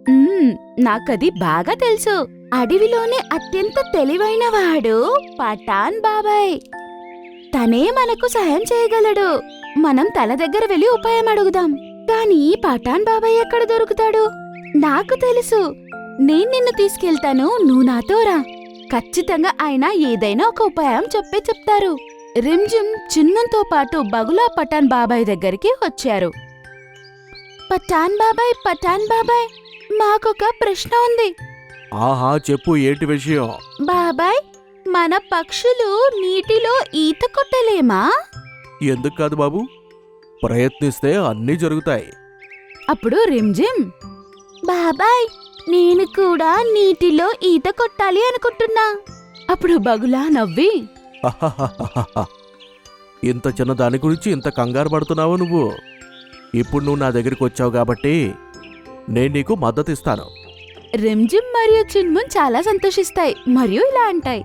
మ్మ్, నాకది బాగా తెలుసు. అడవిలోనే అత్యంత తెలివైనవాడు పఠాన్ బాబాయ్. తనే మనకు సహాయం చేయగలడు. మనం తన దగ్గర వెళ్ళి ఉపాయం అడుగుదాం. కానీ పఠాన్ బాబాయ్ ఎక్కడ దొరుకుతాడు? నాకు తెలుసు. నేను నిన్ను తీసుకెళ్తాను, నువ్వు నాతో రా. ఖచ్చితంగా ఆయన ఏదైనా ఒక ఉపాయం చెప్తారు. రిమ్జిమ్ చిన్నుతో పాటు బగులా పఠాన్ బాబాయ్ దగ్గరికి వచ్చారు. పఠాన్ బాబాయ్, మాకొక ప్రశ్న ఉంది. ఆహా, చెప్పు, ఏంటి విషయం? బాబాయ్, మన పక్షులు నీటిలో ఈత కొట్టలేమా? ఎందుకు కాదు బాబు, ప్రయత్నిస్తే అన్నీ జరుగుతాయి. అప్పుడు రిమ్జిమ్, బాబాయ్, నేను కూడా నీటిలో ఈత కొట్టాలి అనుకుంటున్నా. అప్పుడు బగులా నవ్వి, హహహహహ. ఇంత చిన్న దాని గురించి ఇంత కంగారు పడుతున్నావు నువ్వు? ఇప్పుడు నువ్వు నా దగ్గరికి వచ్చావు కాబట్టి నేను నీకు మద్దతిస్తాను. రిమ్జిమ్ మరియు చిన్మున్ చాలా సంతోషిస్తాయి మరియు ఇలా అంటాయి,